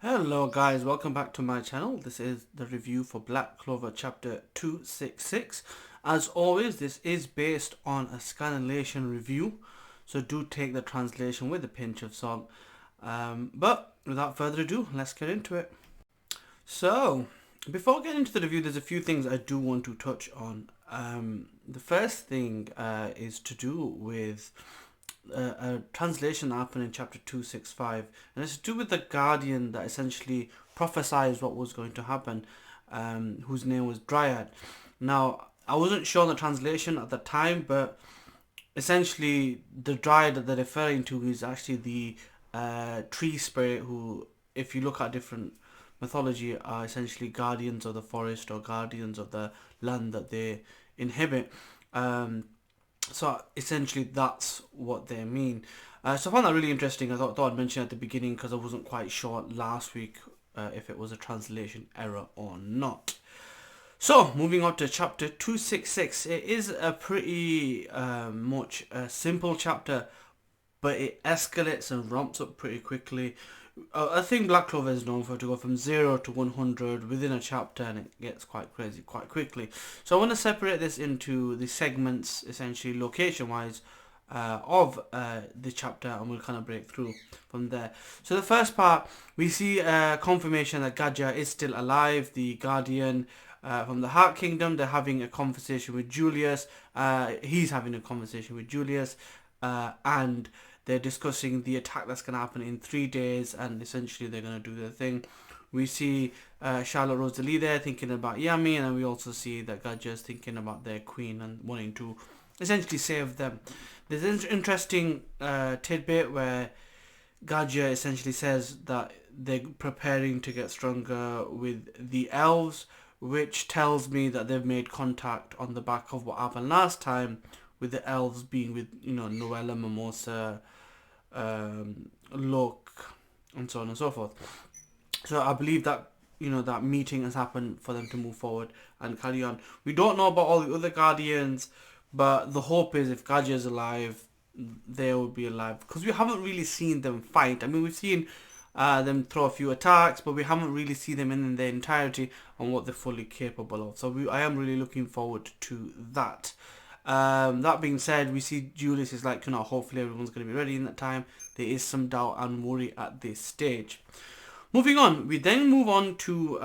Hello guys, welcome back to my channel. This is the review for Black Clover chapter 266. As always, this is based on a scanlation review, so do take the translation with a pinch of salt. But without further ado, let's get into it. So, before getting into the review, there's a few things I do want to touch on. The first thing is to do with a translation that happened in chapter 265, and it's to do with the guardian that essentially prophesied what was going to happen, whose name was Dryad. Now, I wasn't sure on the translation at the time, but essentially the Dryad that they're referring to is actually the tree spirit who, if you look at different mythology, are essentially guardians of the forest or guardians of the land that they inhabit. So essentially that's what they mean. So I found that really interesting. I thought I'd mention at the beginning because I wasn't quite sure last week if it was a translation error or not. So moving on to chapter 266. It is a pretty much a simple chapter, but it escalates and ramps up pretty quickly. I think Black Clover is known for to go from 0 to 100 within a chapter, and it gets quite crazy quite quickly. So I want to separate this into the segments, essentially location-wise, of the chapter, and we'll kind of break through from there. So the first part, we see confirmation that Gadja is still alive, the Guardian from the Heart Kingdom. They're having a conversation with Julius. He's having a conversation with Julius, and they're discussing the attack that's going to happen in 3 days, and essentially they're going to do their thing. We see Charlotte Rosalie there thinking about Yami, and then we also see that Gadja is thinking about their queen and wanting to essentially save them. There's an interesting tidbit where Gadja essentially says that they're preparing to get stronger with the elves, which tells me that they've made contact on the back of what happened last time, with the elves being with, Noella, Mimosa, Locke, and so on and so forth. So I believe that, that meeting has happened for them to move forward and carry on. We don't know about all the other Guardians, but the hope is if Gadja is alive, they will be alive. Because we haven't really seen them fight. I mean, we've seen them throw a few attacks, but we haven't really seen them in their entirety and what they're fully capable of. So I am really looking forward to that. That being said, we see Julius is like, hopefully everyone's going to be ready in that time. There is some doubt and worry at this stage. Moving on, we then move on to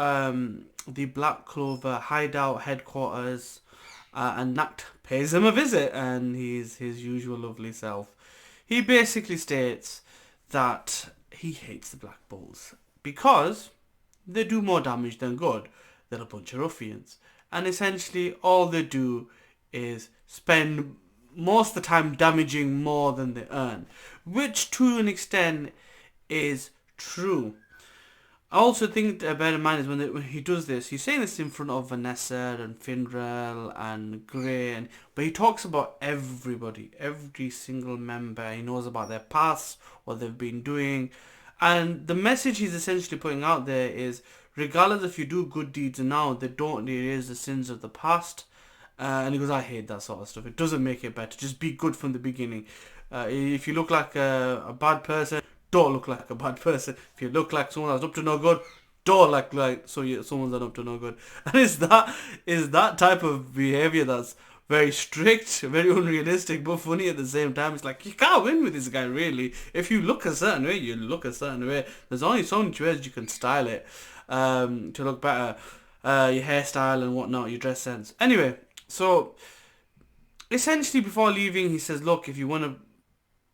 the Black Clover hideout headquarters, and Nacht pays him a visit, and he's his usual lovely self. He basically states that he hates the Black Bulls because they do more damage than good. They're a bunch of ruffians, and essentially all they do is spend most of the time damaging more than they earn, which to an extent is true. I also think to bear in mind is when he does this, he's saying this in front of Vanessa and Finrel and Grey, but he talks about everybody, every single member. He knows about their past, what they've been doing, and the message he's essentially putting out there is, regardless if you do good deeds now, they don't erase the sins of the past. And he goes, I hate that sort of stuff. It doesn't make it better. Just be good from the beginning. If you look like a bad person, don't look like a bad person. If you look like someone that's up to no good, don't look like someone's up to no good. And it's that type of behavior that's very strict, very unrealistic, but funny at the same time. It's like, you can't win with this guy, really. If you look a certain way, you look a certain way. There's only so many ways you can style it to look better. Your hairstyle and whatnot, your dress sense. Anyway, so essentially before leaving, he says, look, if you want to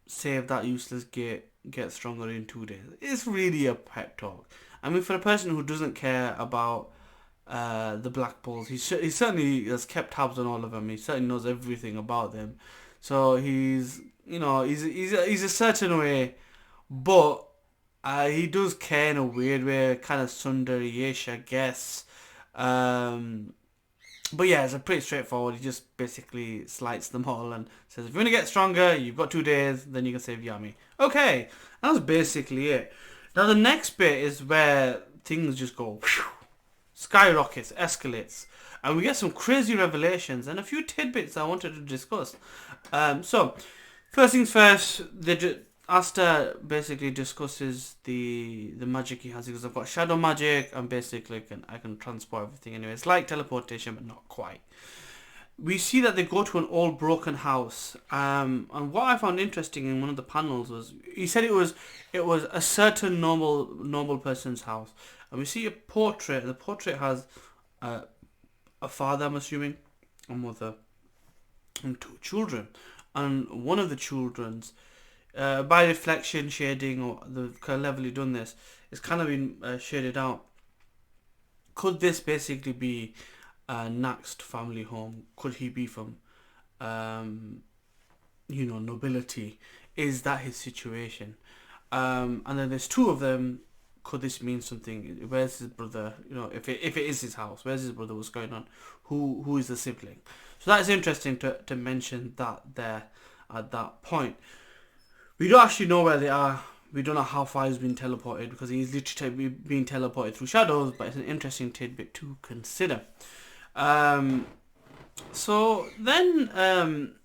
save that useless gate, get stronger in 2 days. It's really a pep talk. I mean, for a person who doesn't care about the Black Bulls, he certainly has kept tabs on all of them. He certainly knows everything about them. So he's a certain way, but he does care in a weird way, kind of tsundere-ish, I guess. But yeah, it's pretty straightforward. He just basically slights them all and says, if you want to get stronger, you've got 2 days, then you can save Yami. Okay, that was basically it. Now the next bit is where things just go skyrockets, escalates, and we get some crazy revelations and a few tidbits I wanted to discuss. So, first things first, Asta basically discusses the magic he has. He goes, I've got shadow magic, and basically I can transport everything anyway. It's like teleportation, but not quite. We see that they go to an old broken house. And what I found interesting in one of the panels was he said it was a certain normal person's house, and we see a portrait. The portrait has a father, I'm assuming, a mother, and two children, and one of the children's by reflection, shading, or the cleverly done this, it's kind of been shaded out. Could this basically be Nacht's family home? Could he be from, nobility? Is that his situation? And then there's two of them. Could this mean something? Where's his brother? If it is his house, where's his brother? What's going on? Who is the sibling? So that's interesting to mention that there at that point. We don't actually know where they are. We don't know how far he's been teleported, because he's literally being teleported through shadows, but it's an interesting tidbit to consider. So then,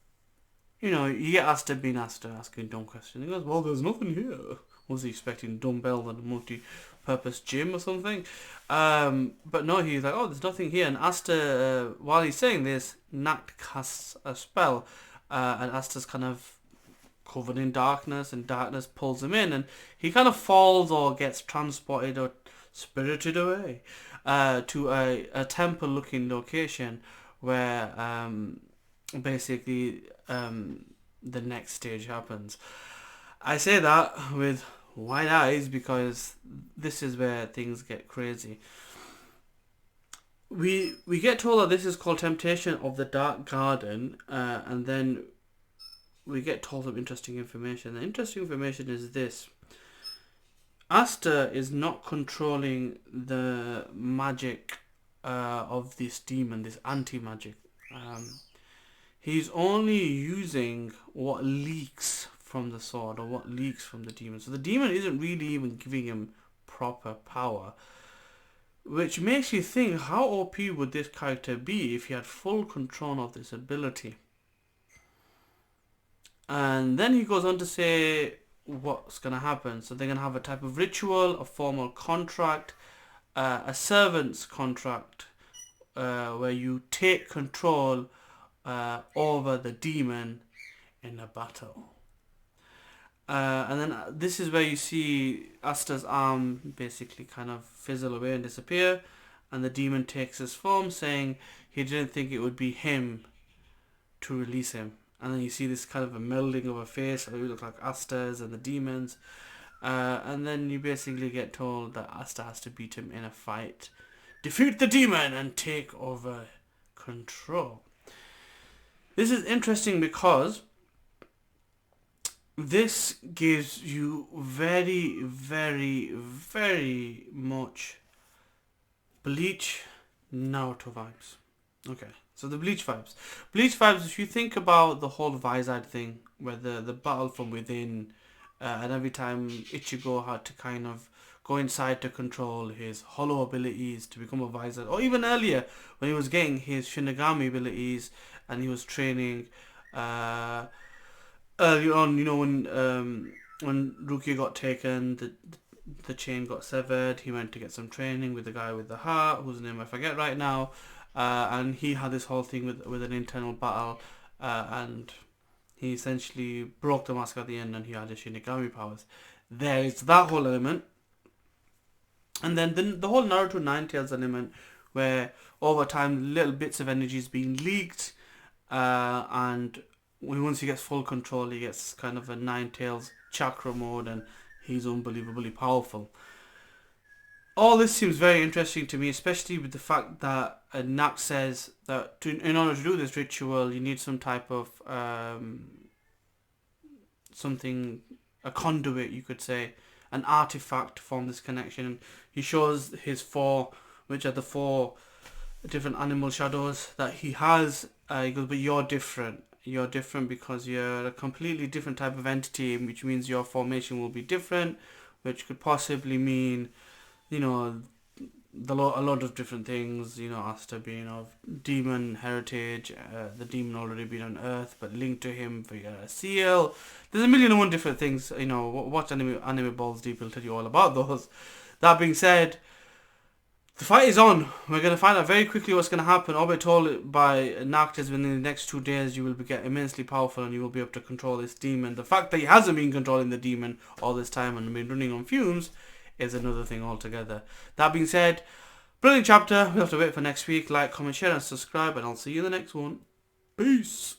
you get Asta being Asta, asking dumb questions. He goes, well, there's nothing here. Was he expecting dumbbells and a multi-purpose gym or something? But no, he's like, oh, there's nothing here. And Asta, while he's saying this, Nacht casts a spell, and Asta's kind of covered in darkness, and darkness pulls him in, and he kind of falls or gets transported or spirited away to a temple-looking location where basically the next stage happens. I say that with wide eyes because this is where things get crazy. We get told that this is called Temptation of the Dark Garden, and then we get told some interesting information. The interesting information is this. Asta is not controlling the magic of this demon, this anti-magic. He's only using what leaks from the sword, or what leaks from the demon. So the demon isn't really even giving him proper power, which makes you think, how OP would this character be if he had full control of this ability? And then he goes on to say what's going to happen. So they're going to have a type of ritual, a formal contract, a servant's contract, where you take control over the demon in a battle. And then this is where you see Asta's arm basically kind of fizzle away and disappear, and the demon takes his form, saying he didn't think it would be him to release him. And then you see this kind of a melding of a face, so it looks like Asta's and the demons. And then you basically get told that Asta has to beat him in a fight, defeat the demon, and take over control. This is interesting because this gives you very, very, very much Bleach Naruto vibes. Okay. So the Bleach vibes. Bleach vibes, if you think about the whole Vizard thing, where the battle from within, and every time Ichigo had to kind of go inside to control his hollow abilities to become a Vizard, or even earlier when he was getting his Shinigami abilities and he was training early on, when Rukia got taken, the chain got severed, he went to get some training with the guy with the heart, whose name I forget right now. And he had this whole thing with an internal battle, and he essentially broke the mask at the end, and he had his Shinigami powers. There is that whole element. And then the whole Naruto Ninetales element, where over time little bits of energy is being leaked, and once he gets full control, he gets kind of a Ninetales chakra mode, and he's unbelievably powerful. All this seems very interesting to me, especially with the fact that Nacht says that in order to do this ritual, you need some type of a conduit, you could say, an artifact to form this connection. And he shows his four, which are the four different animal shadows that he has. He goes, but you're different. You're different because you're a completely different type of entity, which means your formation will be different, which could possibly mean, a lot of different things, you know, Asta being of demon heritage, the demon already being on Earth, but linked to him via a seal. There's a million and one different things, you know, watch anime Balls Deep will tell you all about those. That being said, the fight is on. We're going to find out very quickly what's going to happen. All we're told by Nacht is within the next 2 days you will get immensely powerful and you will be able to control this demon. The fact that he hasn't been controlling the demon all this time and been running on fumes is another thing altogether. That being said, brilliant chapter. We'll have to wait for next week. Like, comment, share and subscribe, and I'll see you in the next one. Peace.